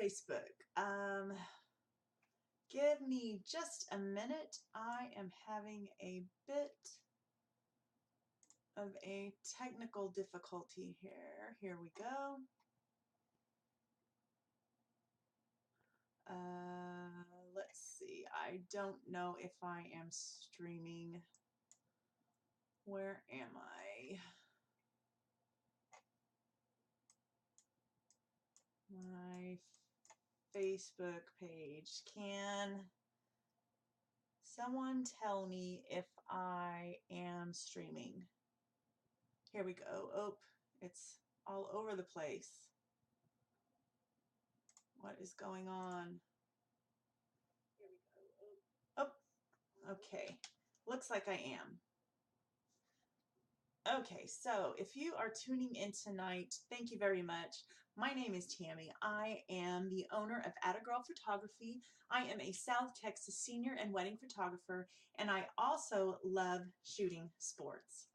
Facebook. Give me just a minute. I am having a bit of a technical difficulty here. Here we go. Let's see. I don't know if I am streaming. Where am I? My Facebook page. Can someone tell me if I am streaming? Here we go. Oh, it's all over the place. What is going on? Here we go. Oh, okay. Looks like I am. Okay, so if you are tuning in tonight, thank you very much. My name is Tammy. I am the owner of Atta Girl Photography. I am a South Texas senior and wedding photographer, and I also love shooting sports.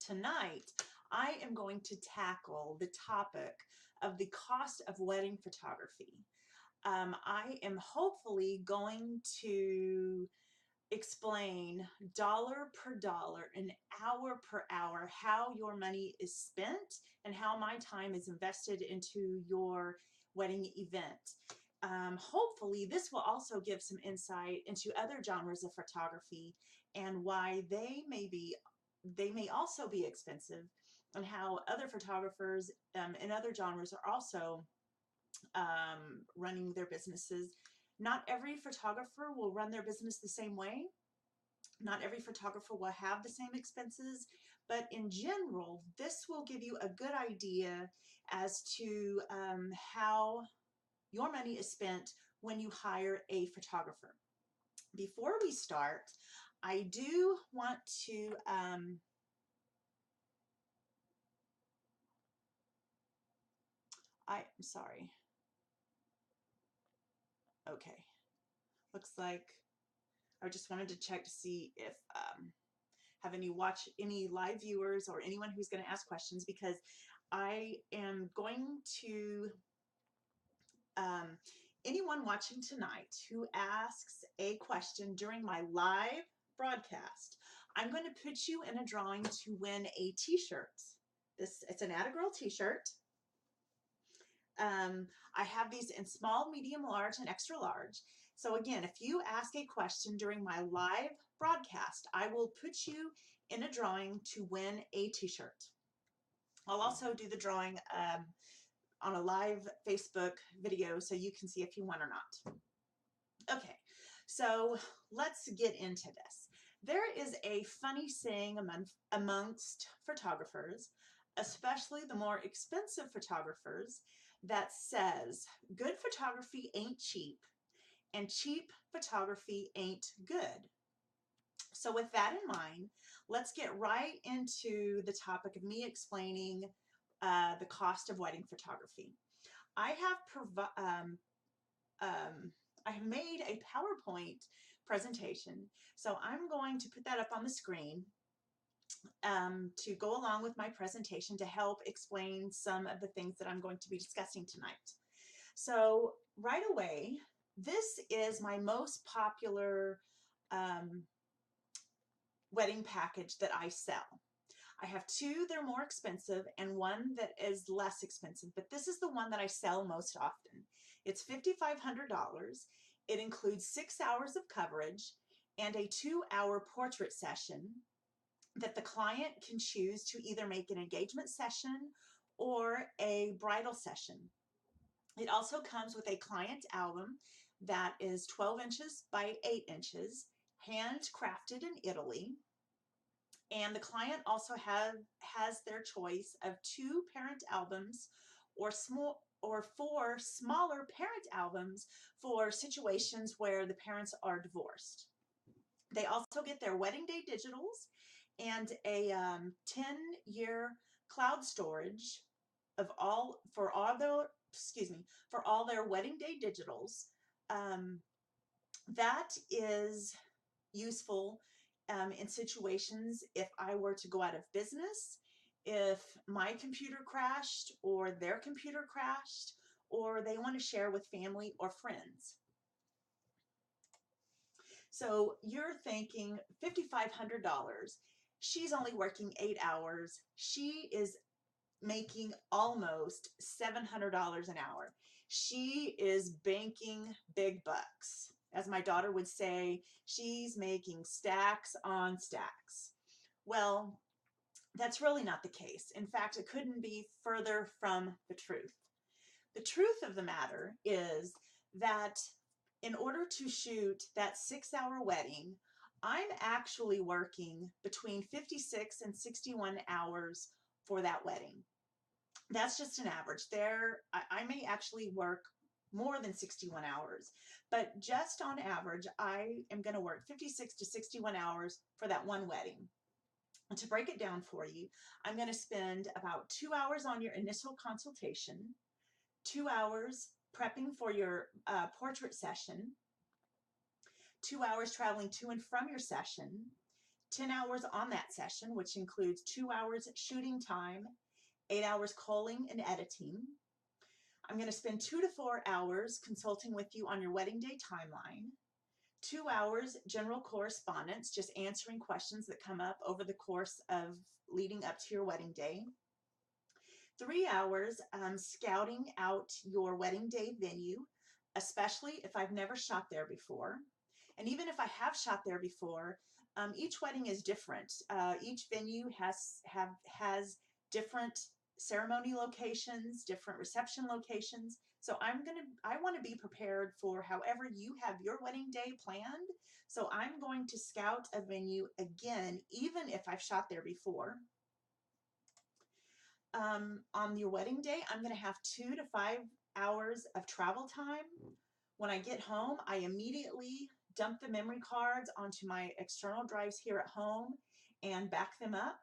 Tonight, I am going to tackle the topic of the cost of wedding photography. I am hopefully going to explain dollar per dollar and hour per hour how your money is spent and how my time is invested into your wedding event. Hopefully this will also give some insight into other genres of photography and why they may also be expensive, and how other photographers in other genres are also running their businesses. Not every photographer will run their business the same way. Not every photographer will have the same expenses, but in general, this will give you a good idea as to how your money is spent when you hire a photographer. Before we start, I do want to I'm sorry. Okay. Looks like I just wanted to check to see if have any live viewers or anyone who's going to ask questions, because I am going to anyone watching tonight who asks a question during my live broadcast, I'm going to put you in a drawing to win a t-shirt. It's an Atta Girl t-shirt. I have these in small, medium, large, and extra large. So again, if you ask a question during my live broadcast, I will put you in a drawing to win a t-shirt. I'll also do the drawing on a live Facebook video so you can see if you won or not. Okay, so let's get into this. There is a funny saying amongst photographers, especially the more expensive photographers, that says good photography ain't cheap and cheap photography ain't good. So with that in mind, let's get right into the topic of me explaining the cost of wedding photography. I have made a PowerPoint presentation, so I'm going to put that up on the screen to go along with my presentation to help explain some of the things that I'm going to be discussing tonight. So right away, this is my most popular wedding package that I sell. I have two that are more expensive and one that is less expensive, but this is the one that I sell most often. It's $5,500. It includes 6 hours of coverage and a 2-hour portrait session that the client can choose to either make an engagement session or a bridal session. It also comes with a client album that is 12 inches by 8 inches, handcrafted in Italy. And the client also has their choice of 2 parent albums or 4 smaller parent albums for situations where the parents are divorced. They also get their wedding day digitals and a 10-year cloud storage of for all their wedding day digitals. That is useful in situations if I were to go out of business, if my computer crashed or their computer crashed, or they want to share with family or friends. So you're thinking $5,500. She's only working 8 hours. She is making almost $700 an hour. She is banking big bucks. As my daughter would say, she's making stacks on stacks. Well, that's really not the case. In fact, it couldn't be further from the truth. The truth of the matter is that in order to shoot that 6-hour wedding, I'm actually working between 56 and 61 hours for that wedding. That's just an average. I may actually work more than 61 hours, but just on average, I am going to work 56 to 61 hours for that one wedding. And to break it down for you, I'm going to spend about 2 hours on your initial consultation, 2 hours prepping for your portrait session, 2 hours traveling to and from your session, 10 hours on that session, which includes 2 hours shooting time, 8 hours culling and editing. I'm going to spend 2 to 4 hours consulting with you on your wedding day timeline, 2 hours general correspondence, just answering questions that come up over the course of leading up to your wedding day, 3 hours scouting out your wedding day venue, especially if I've never shot there before. And even if I have shot there before, each wedding is different. Each venue has different ceremony locations, different reception locations. So I want to be prepared for however you have your wedding day planned. So I'm going to scout a venue again, even if I've shot there before. On your wedding day, I'm going to have 2 to 5 hours of travel time. When I get home, I immediately dump the memory cards onto my external drives here at home and back them up.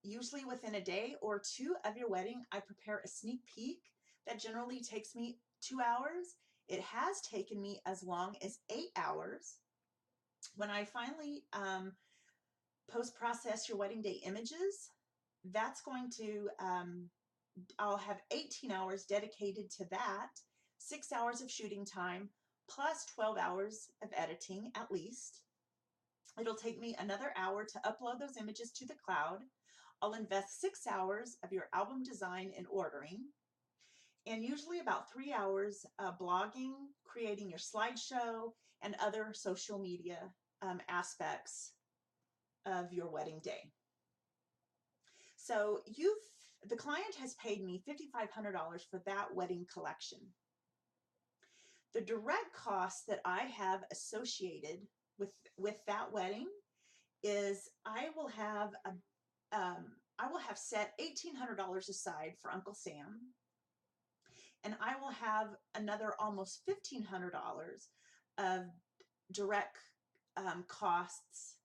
Usually within a day or 2 of your wedding, I prepare a sneak peek that generally takes me 2 hours. It has taken me as long as 8 hours. When I finally post-process your wedding day images, that's going to, I'll have 18 hours dedicated to that, 6 hours of shooting time, plus 12 hours of editing at least. It'll take me another hour to upload those images to the cloud. I'll invest 6 hours of your album design and ordering, and usually about 3 hours blogging, creating your slideshow, and other social media aspects of your wedding day. So the client has paid me $5,500 for that wedding collection. The direct costs that I have associated with that wedding is I will have set $1,800 aside for Uncle Sam, and I will have another almost $1,500 of direct costs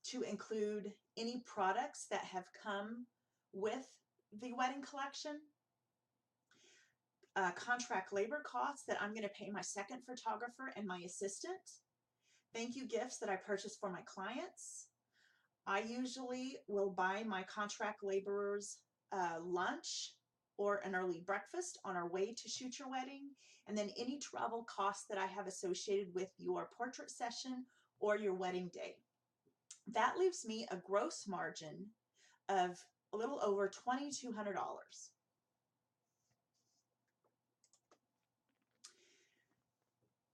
to include any products that have come with the wedding collection, contract labor costs that I'm going to pay my second photographer and my assistant, thank you gifts that I purchase for my clients. I usually will buy my contract laborers lunch or an early breakfast on our way to shoot your wedding, and then any travel costs that I have associated with your portrait session or your wedding day. That leaves me a gross margin of a little over $2,200.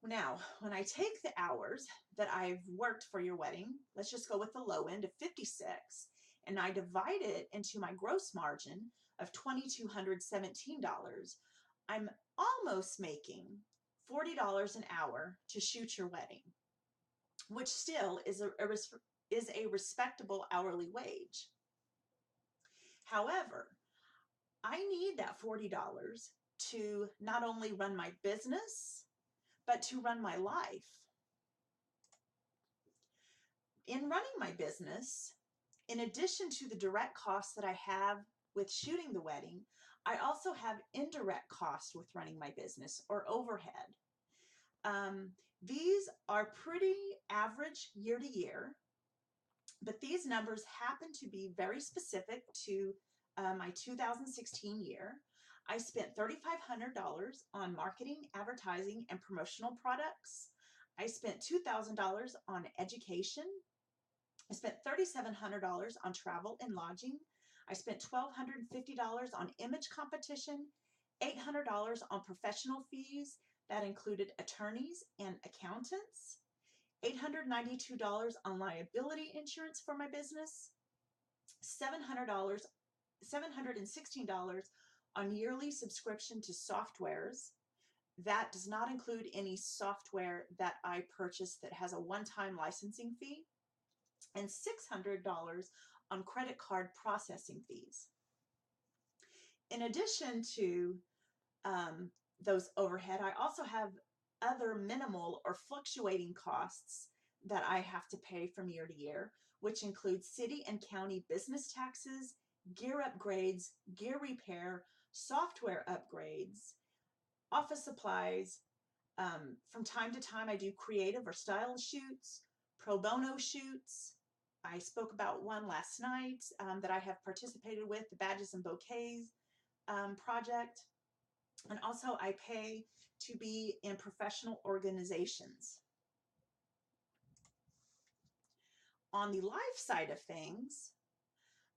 Now, when I take the hours that I've worked for your wedding, let's just go with the low end of 56, and I divide it into my gross margin of $2,217, I'm almost making $40 an hour to shoot your wedding, which still is a respectable hourly wage. However, I need that $40 to not only run my business, but to run my life. In running my business, in addition to the direct costs that I have with shooting the wedding, I also have indirect costs with running my business, or overhead. These are pretty average year to year, but these numbers happen to be very specific to my 2016 year. I spent $3,500 on marketing, advertising, and promotional products. I spent $2,000 on education. I spent $3,700 on travel and lodging. I spent $1,250 on image competition, $800 on professional fees. That included attorneys and accountants, $892 on liability insurance for my business, $716 on yearly subscription to softwares. That does not include any software that I purchased that has a one-time licensing fee, and $600 on credit card processing fees. In addition to those overhead, I also have other minimal or fluctuating costs that I have to pay from year to year, which include city and county business taxes, gear upgrades, gear repair, software upgrades, office supplies. From time to time, I do creative or style shoots, pro bono shoots. I spoke about one last night that I have participated with, the Badges and Bouquets project. And also I pay to be in professional organizations. On the life side of things,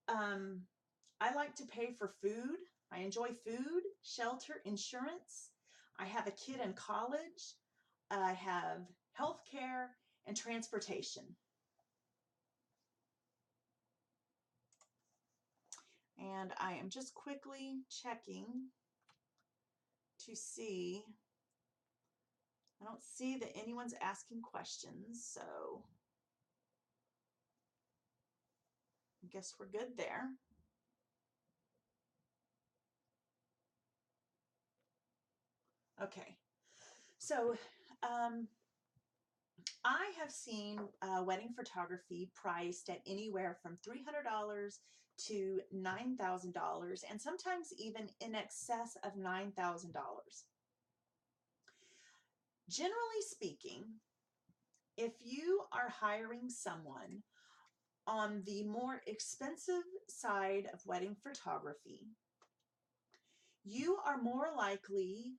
I like to pay for food. I enjoy food, shelter, insurance. I have a kid in college. I have health care and transportation. And I am just quickly checking to see. I don't see that anyone's asking questions, so I guess we're good there. Okay, so I have seen wedding photography priced at anywhere from $300 to $9,000, and sometimes even in excess of $9,000. Generally speaking, if you are hiring someone on the more expensive side of wedding photography, you are more likely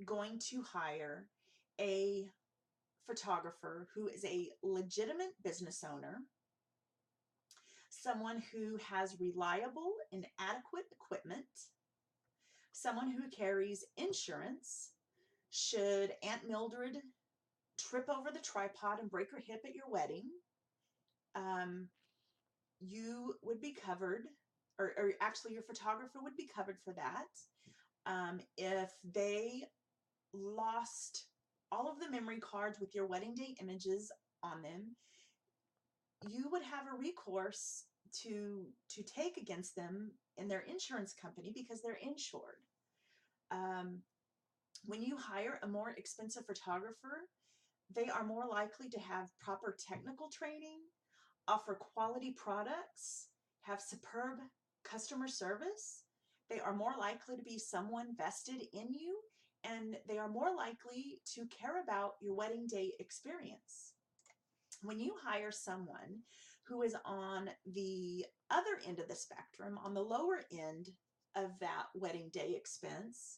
going to hire a photographer who is a legitimate business owner, someone who has reliable and adequate equipment, someone who carries insurance should Aunt Mildred trip over the tripod and break her hip at your wedding. You would be covered, or actually your photographer would be covered for that. If they lost all of the memory cards with your wedding day images on them, you would have a recourse to take against them in their insurance company because they're insured. When you hire a more expensive photographer, they are more likely to have proper technical training, offer quality products, have superb customer service. They are more likely to be someone vested in you, and they are more likely to care about your wedding day experience. When you hire someone who is on the other end of the spectrum, on the lower end of that wedding day expense,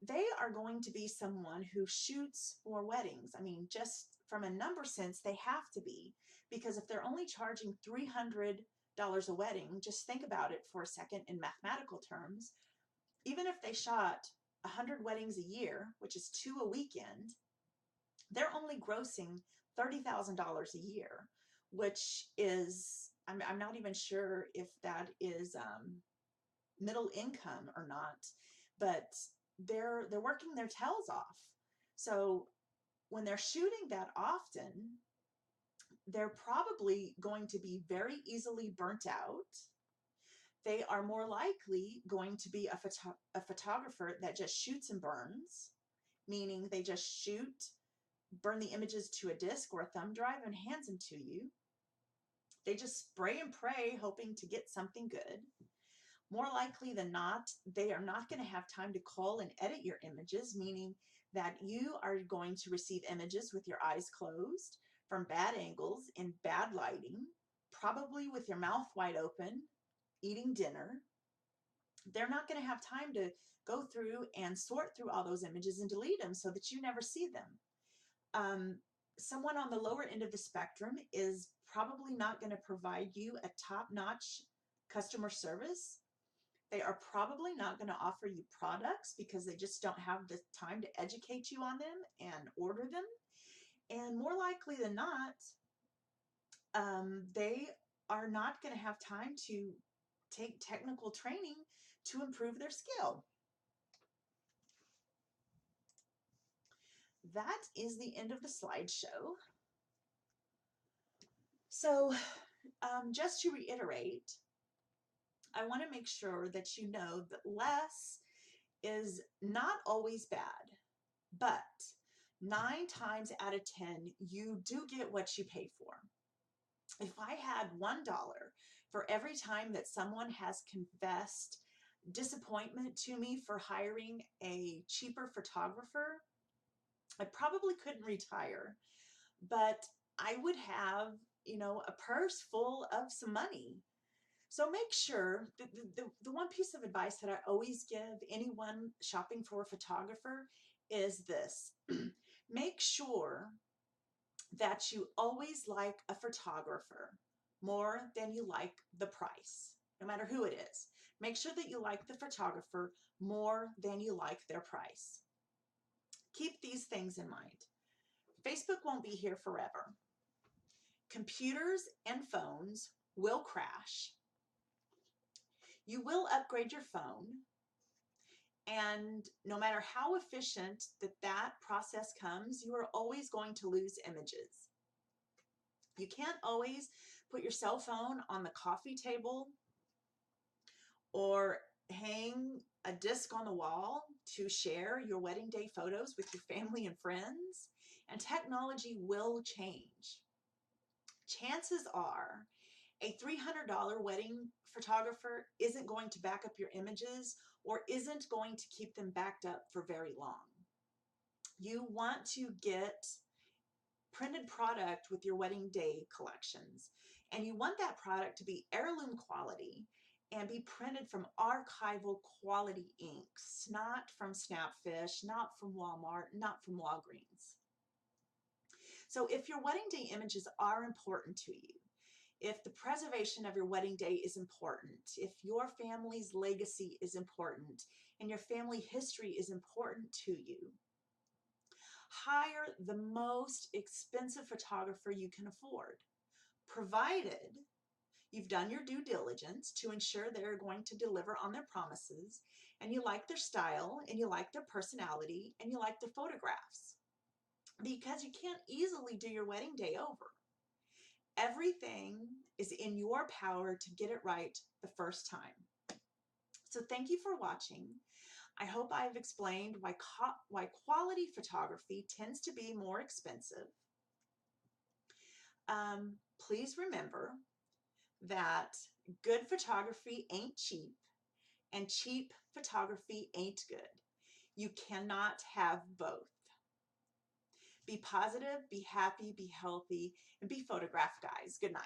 they are going to be someone who shoots more weddings. I mean, just from a number sense, they have to be, because if they're only charging $300 a wedding, just think about it for a second in mathematical terms. Even if they shot 100 weddings a year, which is 2 a weekend, they're only grossing $30,000 a year, which is, I'm not even sure if that is middle income or not, but they're working their tails off. So when they're shooting that often, they're probably going to be very easily burnt out. They are more likely going to be a photographer that just shoots and burns, meaning they just shoot, burn the images to a disk or a thumb drive and hands them to you. They just spray and pray, hoping to get something good. More likely than not, they are not going to have time to cull and edit your images, meaning that you are going to receive images with your eyes closed, from bad angles, in bad lighting, probably with your mouth wide open, eating dinner, they're not going to have time to go through and sort through all those images and delete them so that you never see them. Someone on the lower end of the spectrum is probably not going to provide you a top-notch customer service. They are probably not going to offer you products because they just don't have the time to educate you on them and order them. And more likely than not, they are not going to have time to take technical training to improve their skill. That is the end of the slideshow. So just to reiterate, I want to make sure that you know that less is not always bad, but 9 times out of 10, you do get what you pay for. If I had $1 for every time that someone has confessed disappointment to me for hiring a cheaper photographer, I probably couldn't retire, but I would have, you know, a purse full of some money. So make sure, the one piece of advice that I always give anyone shopping for a photographer is this. Make sure that you always like a photographer more than you like the price, no matter who it is. Make sure that you like the photographer more than you like their price. Keep these things in mind. Facebook won't be here forever. Computers and phones will crash. You will upgrade your phone, and no matter how efficient that process comes, you are always going to lose images. You can't always put your cell phone on the coffee table or hang a disc on the wall to share your wedding day photos with your family and friends, and technology will change. Chances are a $300 wedding photographer isn't going to back up your images or isn't going to keep them backed up for very long. You want to get printed product with your wedding day collections, and you want that product to be heirloom quality and be printed from archival quality inks, not from Snapfish, not from Walmart, not from Walgreens. So if your wedding day images are important to you, if the preservation of your wedding day is important, if your family's legacy is important, and your family history is important to you, hire the most expensive photographer you can afford, provided you've done your due diligence to ensure they're going to deliver on their promises, and you like their style, and you like their personality, and you like their photographs. Because you can't easily do your wedding day over. Everything is in your power to get it right the first time. So thank you for watching. I hope I've explained why quality photography tends to be more expensive. Please remember that good photography ain't cheap, and cheap photography ain't good. You cannot have both. Be positive, be happy, be healthy, and be photographed, guys. Good night.